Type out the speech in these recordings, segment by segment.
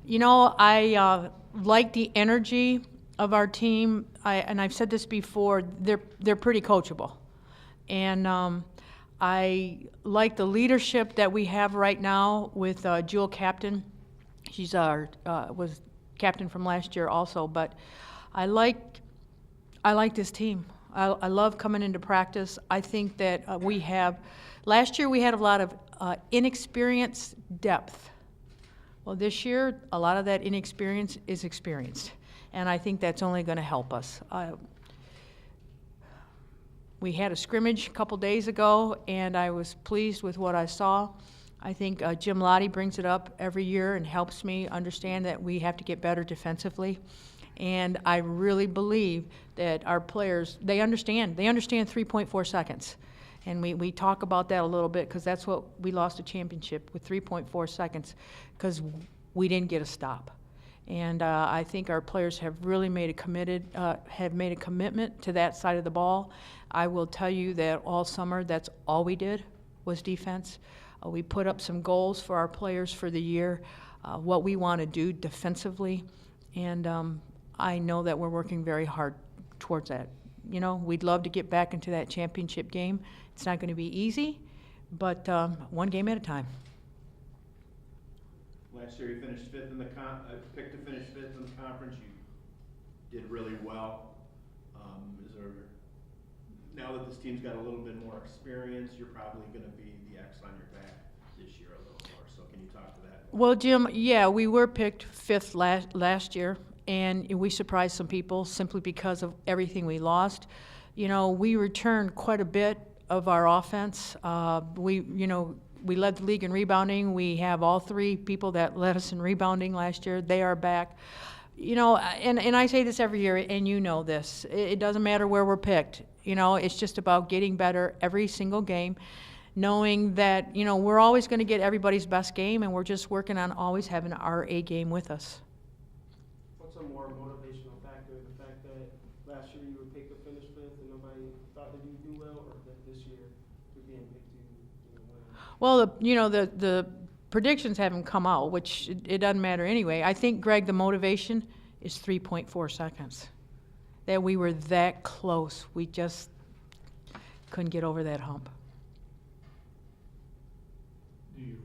I like the energy of our team. And I've said this before, they're pretty coachable. And I like the leadership that we have right now with Jewel Captain. She's was captain from last year also, but I like this team. I love coming into practice. I think that last year we had a lot of inexperienced depth. Well, this year, a lot of that inexperience is experienced, and I think that's only going to help us. We had a scrimmage a couple days ago, and I was pleased with what I saw. I think Jim Lottie brings it up every year and helps me understand that we have to get better defensively. And I really believe that our players, they understand 3.4 seconds. And we talk about that a little bit because that's what we lost a championship with, 3.4 seconds, because we didn't get a stop. And I think our players have really made a commitment to that side of the ball. I will tell you that all summer, that's all we did was defense. We put up some goals for our players for the year, what we want to do defensively, and I know that we're working very hard towards that. We'd love to get back into that championship game. It's not going to be easy, but one game at a time. Last year you finished fifth in the picked to finish fifth in the conference. You did really well. Now that this team's got a little bit more experience, you're probably going to be the X on your back this year a little more. So can you talk to that? Well, Jim, yeah, we were picked fifth last year, and we surprised some people simply because of everything we lost. We returned quite a bit of our offense. We led the league in rebounding. We have all three people that led us in rebounding last year. They are back. And I say this every year, and you know this. It doesn't matter where we're picked. It's just about getting better every single game, knowing that, we're always going to get everybody's best game, and we're just working on always having our A game with us. What's a more motivational factor, the fact that last year you were picked to finish fifth and nobody thought that you'd do well, or that this year you're being picked to win? Well, the predictions haven't come out, which it doesn't matter anyway. I think, Greg, the motivation is 3.4 seconds. That we were that close. We just couldn't get over that hump. Do you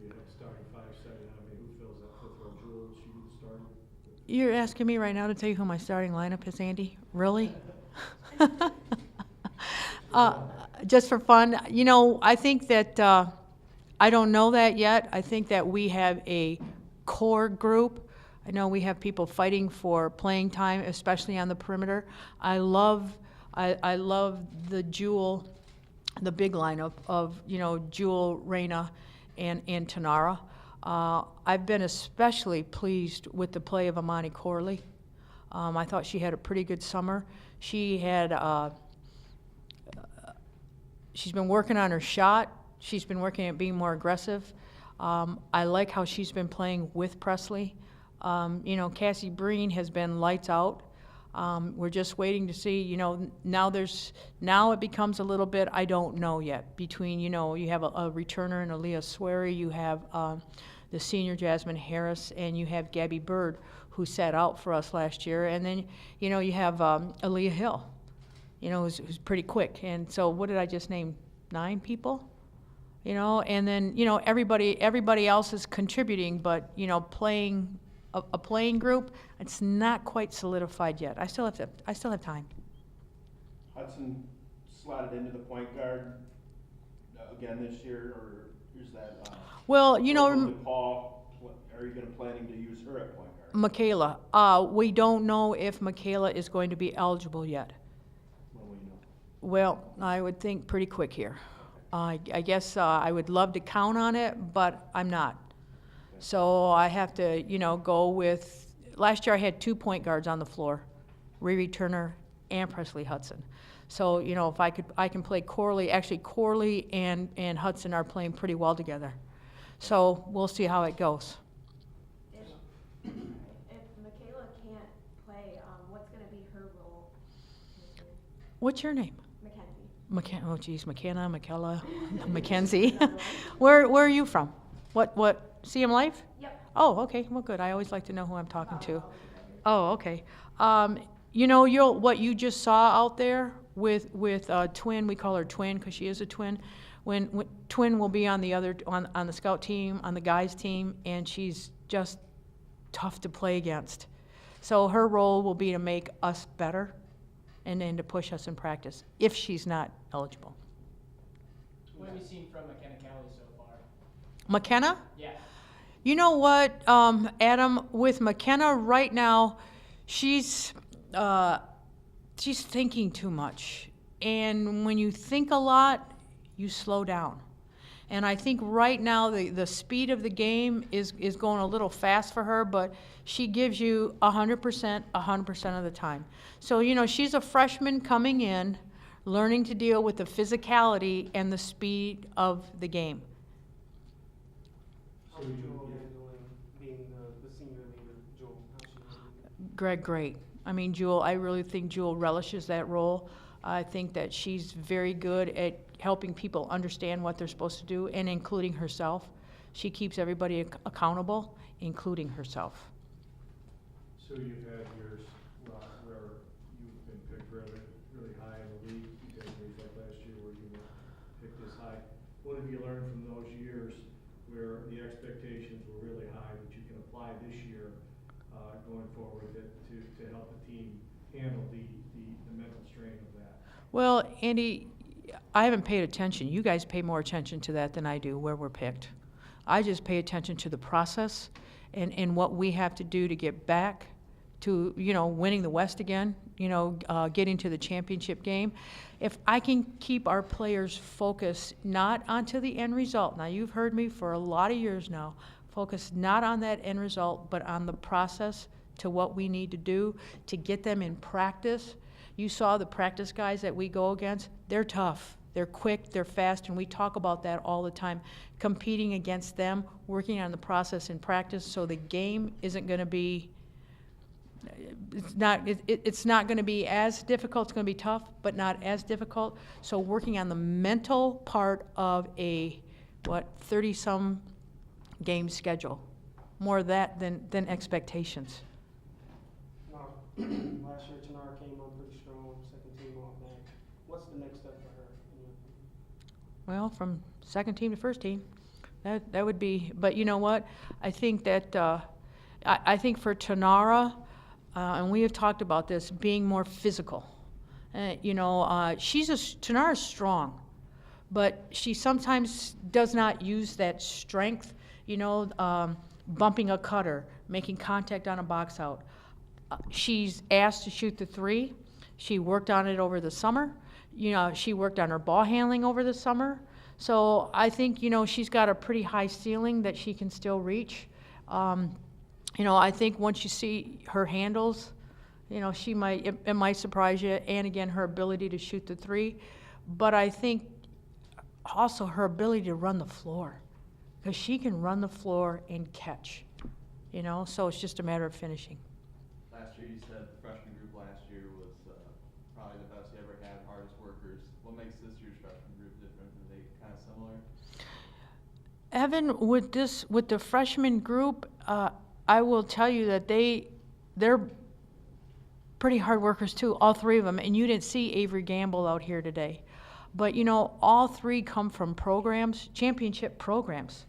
have starting five second? Who fills that fifth row? Jewel, she be the starter? You're asking me right now to tell you who my starting lineup is, Andy? Really? Just for fun. I think that I don't know that yet. I think that we have a core group. I know we have people fighting for playing time, especially on the perimeter. I love the Jewel, the big lineup of Jewel, Reyna, and Tanara. I've been especially pleased with the play of Amani Corley. I thought she had a pretty good summer. She's been working on her shot. She's been working at being more aggressive. I like how she's been playing with Presley. Cassie Breen has been lights out. We're just waiting to see, now it becomes a little bit, I don't know yet, between, you have a returner and Aaliyah Swery, you have the senior Jasmine Harris, and you have Gabby Bird, who sat out for us last year, and then, you have Aaliyah Hill, who's pretty quick. And so what did I just name? 9 people? And then, everybody else is contributing, but, playing a playing group, it's not quite solidified yet. I still have time. Hudson slotted into the point guard again this year, or is that? Well, Paul, are you planning to use her at point guard? Michaela, we don't know if Michaela is going to be eligible yet. When will you know? Well, I would think pretty quick here. I guess I would love to count on it, but I'm not. So I have to, go with, last year I had 2 point guards on the floor, Riri Turner and Presley Hudson. So, if I can play Corley. Actually, Corley and Hudson are playing pretty well together. So we'll see how it goes. If Michaela can't play, what's going to be her role? What's your name? Mackenzie. Oh, geez, McKenna, Michaela, Mackenzie. Where are you from? What? CM Life? Yep. Oh, okay, well, good. I always like to know who I'm talking to. About Oh, okay. What you just saw out there with Twin, we call her Twin because she is a twin. When Twin will be on on the scout team, on the guys team, and she's just tough to play against. So her role will be to make us better and then to push us in practice if she's not eligible. What have you seen from McKenna Kelly so far? McKenna? Yeah. You know what, Adam, with McKenna right now, she's thinking too much. And when you think a lot, you slow down. And I think right now the speed of the game is going a little fast for her, but she gives you 100% of the time. So, she's a freshman coming in, learning to deal with the physicality and the speed of the game. How's Jewel handling being the senior leader, Jewel? How's she handling? Greg, great. I mean, I really think Jewel relishes that role. I think that she's very good at helping people understand what they're supposed to do, and including herself. She keeps everybody accountable, including herself. So you've had years where you've been picked really high in the league. You had years like last year where you were picked this high. What have you learned from those years where the expectations were really high that you can apply this year going forward to help the team handle the mental strain of that? Well, Andy, I haven't paid attention. You guys pay more attention to that than I do, where we're picked. I just pay attention to the process and what we have to do to get back to, winning the West again, getting to the championship game. If I can keep our players focused not onto the end result, now you've heard me for a lot of years now, focus not on that end result, but on the process to what we need to do to get them in practice. You saw the practice guys that we go against, they're tough. They're quick, they're fast, and we talk about that all the time. Competing against them, working on the process in practice, so the game isn't going to be, it's not going to be as difficult. It's going to be tough, but not as difficult. So working on the mental part of a 30-some game schedule, more of that than expectations. Now, last year Tanara came on pretty strong, second team all back. What's the next step for her? Well, from second team to first team, that would be. But you know what? I think that I think for Tanara, and we have talked about this, being more physical. Tanara's strong, but she sometimes does not use that strength. Bumping a cutter, making contact on a box out. She's asked to shoot the three. She worked on it over the summer. She worked on her ball handling over the summer. So I think, she's got a pretty high ceiling that she can still reach. I think once you see her handles, it might surprise you. And again, her ability to shoot the three. But I think also her ability to run the floor, because she can run the floor and catch, so it's just a matter of finishing. Last year, you said the freshman group last year was probably the best you ever had, hardest workers. What makes this year's freshman group different? Are they kind of similar? Evan, with the freshman group, I will tell you that they're pretty hard workers too, all three of them. And you didn't see Avery Gamble out here today. But, all three come from championship programs.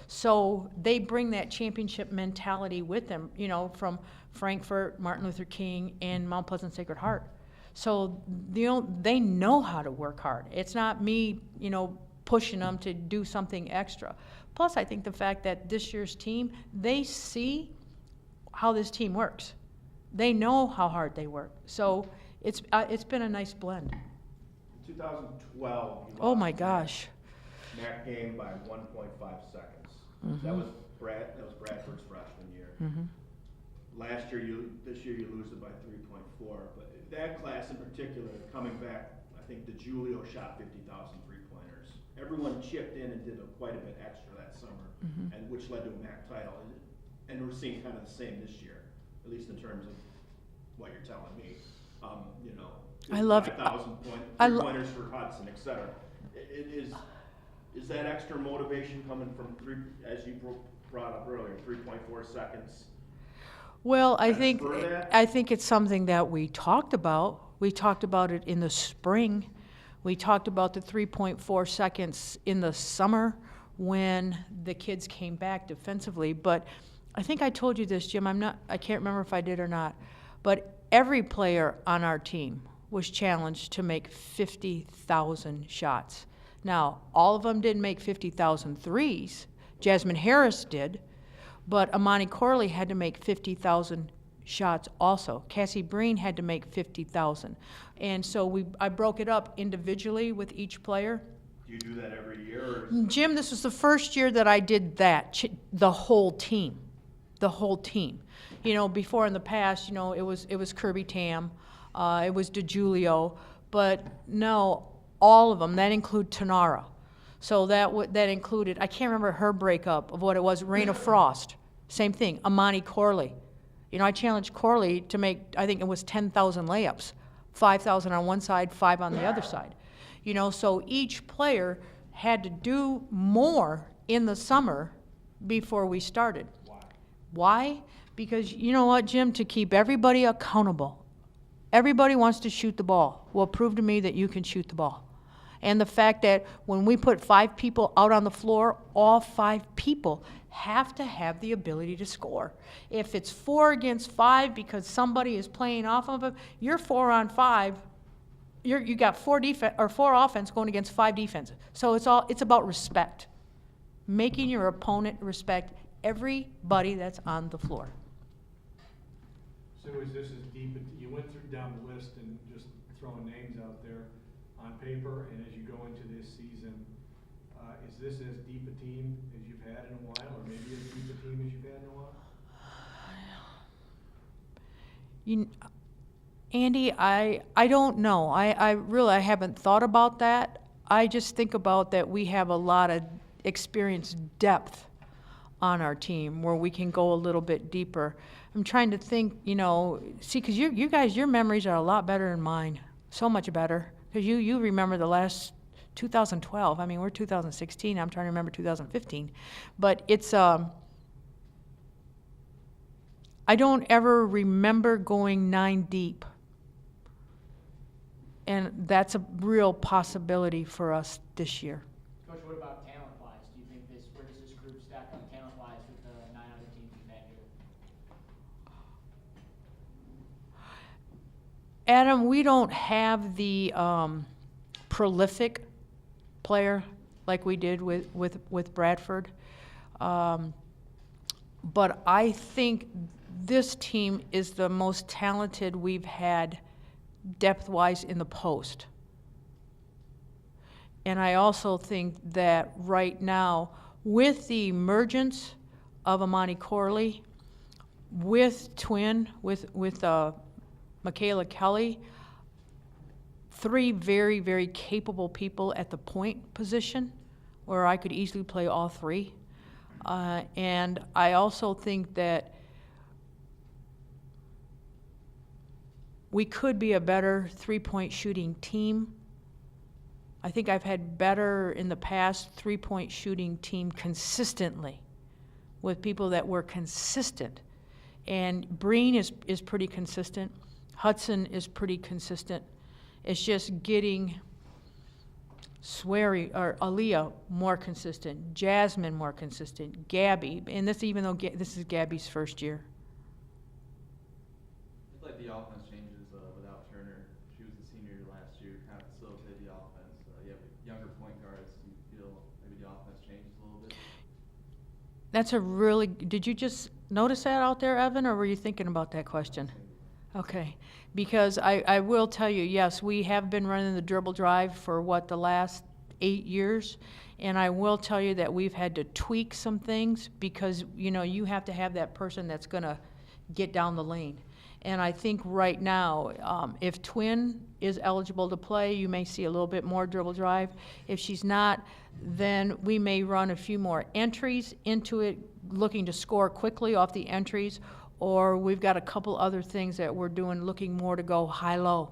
So they bring that championship mentality with them, from Frankfurt, Martin Luther King, and Mount Pleasant Sacred Heart. So they know how to work hard. It's not me, pushing them to do something extra. Plus, I think the fact that this year's team, they see how this team works. They know how hard they work. So it's been a nice blend. In 2012, you Oh lost my the gosh. MAC game by 1.5 seconds. Mhm. That was Bradford's freshman year. Mm-hmm. This year you lose it by 3.4. But that class in particular, coming back, I think DeJulio shot 50,000 three-pointers. Everyone chipped in and did quite a bit extra that summer, Mhm. and which led to a MAC title. And we're seeing kind of the same this year, at least in terms of what you're telling me. I love 5,000 three-pointers for Hudson, et cetera. Is that extra motivation coming from as you brought up earlier, 3.4 seconds. Well, I That's think, for that? I think it's something that we talked about. We talked about it in the spring. We talked about the 3.4 seconds in the summer when the kids came back defensively. But I think I told you this, Jim, I can't remember if I did or not. But every player on our team was challenged to make 50,000 shots. Now, all of them didn't make 50,000 threes. Jasmine Harris did. But Amani Corley had to make 50,000 shots also. Cassie Breen had to make 50,000. And so I broke it up individually with each player. Do you do that every year, or? Jim, this was the first year that I did that, the whole team. The whole team. You know, before in the past, you know, it was Kirby Tam, it was DeJulio, but no, all of them, that include Tanara. So that included, I can't remember her breakup of what it was, Raina Frost, same thing, Amani Corley. You know, I challenged Corley to make, I think it was 10,000 layups, 5,000 on one side, 5 on the other side. You know, so each player had to do more in the summer before we started. Why? Because you know what, Jim, to keep everybody accountable. Everybody wants to shoot the ball. Well, prove to me that you can shoot the ball. And the fact that when we put 5 people out on the floor, all 5 people have to have the ability to score. If it's 4 against 5 because somebody is playing off of it, you're 4 on 5. You got 4 offense going against 5 defense. So it's about respect. Making your opponent respect everybody that's on the floor. So is this as deep, you went through down the list and just throwing names out there on paper, and as you go into this season, is this as deep a team as you've had in a while, or maybe as deep a team as you've had in a while? Andy, I don't know. I really haven't thought about that. I just think about that we have a lot of experience depth on our team where we can go a little bit deeper. I'm trying to think, you know, see, because you guys, your memories are a lot better than mine, so much better, because you remember the last 2012. I mean, we're 2016. I'm trying to remember 2015, but it's I don't ever remember going 9 deep, and that's a real possibility for us this year. Coach, what about talent-wise? Do you think where does this group stack up talent-wise with the 9 other teams you've had here? Adam, we don't have the prolific player like we did with Bradford. But I think this team is the most talented we've had depth-wise in the post. And I also think that right now, with the emergence of Amani Corley, with Twin, with Michaela Kelly, 3 very, very capable people at the point position where I could easily play all 3. And I also think that we could be a better 3-point shooting team. I think I've had better in the past 3-point shooting team consistently with people that were consistent. And Breen is pretty consistent. Hudson is pretty consistent. It's just getting Aaliyah more consistent, Jasmine more consistent, Gabby, and this even though this is Gabby's first year. I feel like the offense changes without Turner. She was the senior last year, kind of facilitated the offense. You have younger point guards. Do you feel maybe the offense changes a little bit? That's a really, did you just notice that out there, Evan, or were you thinking about that question? Okay, because I will tell you, yes, we have been running the dribble drive for the last 8 years, and I will tell you that we've had to tweak some things because, you know, you have to have that person that's going to get down the lane. And I think right now, if Twin is eligible to play, you may see a little bit more dribble drive. If she's not, then we may run a few more entries into it, looking to score quickly off the entries, or we've got a couple other things that we're doing, looking more to go high-low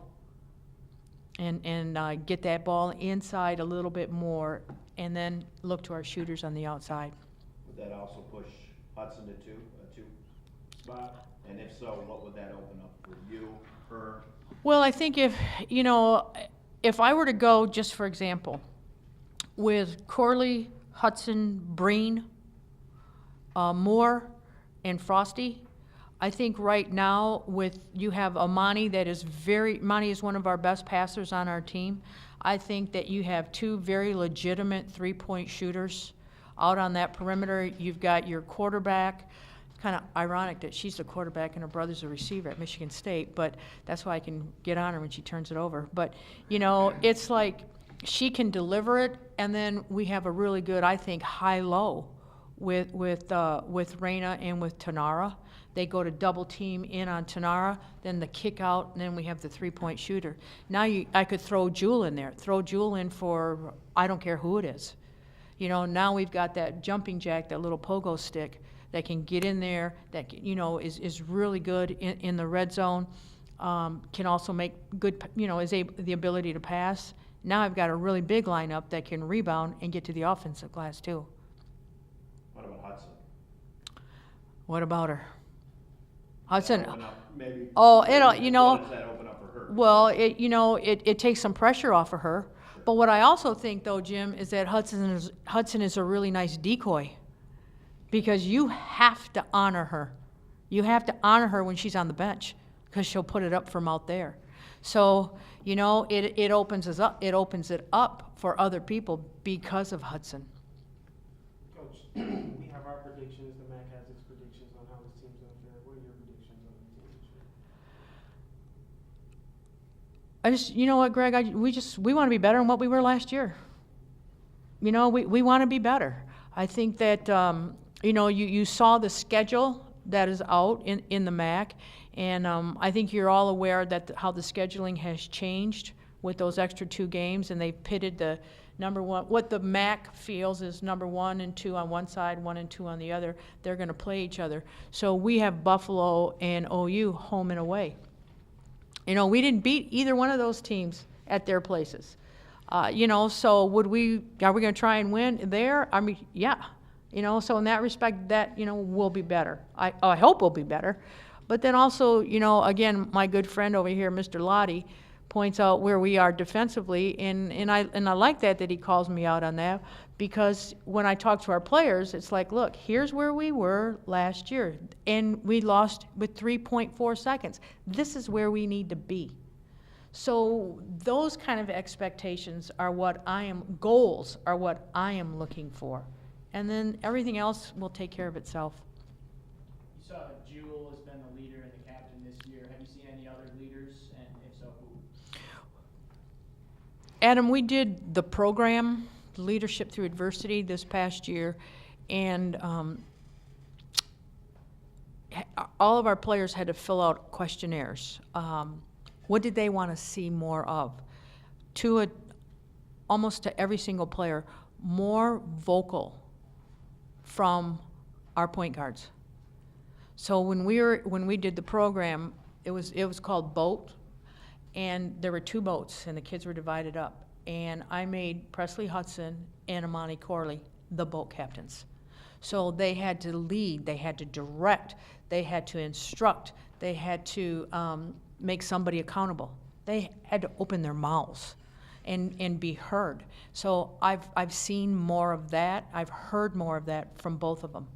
and get that ball inside a little bit more, and then look to our shooters on the outside. Would that also push Hudson to two spot? And if so, what would that open up for you, her? Well, I think if I were to go, just for example, with Corley, Hudson, Breen, Moore, and Frosty, I think right now you have Amani Amani is one of our best passers on our team. I think that you have two very legitimate three-point shooters out on that perimeter. You've got your quarterback. It's kind of ironic that she's the quarterback and her brother's a receiver at Michigan State, but that's why I can get on her when she turns it over. But, it's like she can deliver it, and then we have a really good, I think, high-low with Raina and with Tanara. They go to double team in on Tanara, then the kick out, and then we have the three-point shooter. Now I could throw Jewel in there. Throw Jewel in for I don't care who it is. Now we've got that jumping jack, that little pogo stick that can get in there, that is really good in the red zone. Can also make good, the ability to pass. Now I've got a really big lineup that can rebound and get to the offensive glass too. What about Hudson? What about her? Hudson. Open up, maybe. Oh, What does that open up for her? Well, it takes some pressure off of her. But what I also think, though, Jim, is that Hudson is a really nice decoy, because you have to honor her. You have to honor her when she's on the bench, because she'll put it up from out there. So it opens us up. It opens it up for other people because of Hudson. Coach, we have our predictions, the MAC has its predictions on how this team's gonna fare. What are your predictions on the team this year? You know what, Greg, we want to be better than what we were last year. We want to be better. I think that, you saw the schedule that is out in the MAC, and I think you're all aware that how the scheduling has changed with those extra 2 games, and they've pitted the number one, what the MAC feels is number 1 and 2 on one side, 1 and 2 on the other. They're going to play each other. So we have Buffalo and OU home and away. We didn't beat either one of those teams at their places. So are we going to try and win there? I mean, yeah. So in that respect, that, we'll be better. I hope we'll be better. But then also, again, my good friend over here, Mr. Lottie, points out where we are defensively, and I like that he calls me out on that, because when I talk to our players, it's like, look, here's where we were last year, and we lost with 3.4 seconds. This is where we need to be. So those kind of expectations are goals are what I am looking for. And then everything else will take care of itself. You saw Jewel has been the leader and the captain this year. Have you seen any other leaders, and if so, who? Adam, we did the program, Leadership Through Adversity, this past year, and all of our players had to fill out questionnaires. What did they want to see more of? Almost to every single player, more vocal from our point guards. So when we did the program, it was called BOAT, and there were 2 boats, and the kids were divided up. And I made Presley Hudson and Amani Corley the boat captains. So they had to lead, they had to direct, they had to instruct, they had to make somebody accountable. They had to open their mouths and be heard. So I've seen more of that. I've heard more of that from both of them.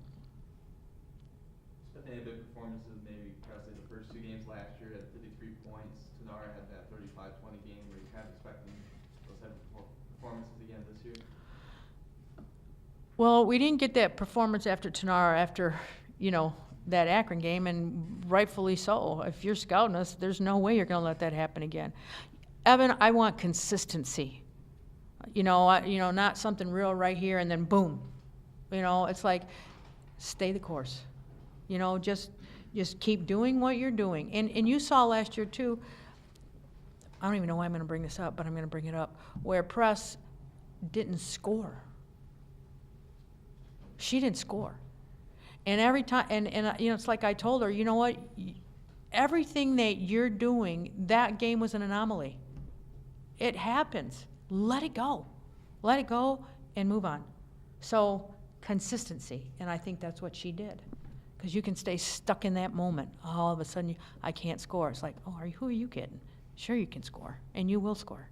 Any big performances, maybe Presley the first 2 games last year at 53 points. Tanara had that 35-20 game. Were you kind of expecting those type of performances again this year? Well, we didn't get that performance after Tanara, after that Akron game, and rightfully so. If you're scouting us, there's no way you're going to let that happen again. Evan, I want consistency. Not something real right here and then boom. It's like, stay the course. Just keep doing what you're doing. And you saw last year too, I don't even know why I'm going to bring this up, but I'm going to bring it up, where Press didn't score. She didn't score. And every time, and it's like I told her, you know what? Everything that you're doing, that game was an anomaly. It happens. Let it go. Let it go and move on. So consistency, and I think that's what she did. Because you can stay stuck in that moment. All of a sudden, I can't score. It's like, oh, who are you kidding? Sure you can score, and you will score.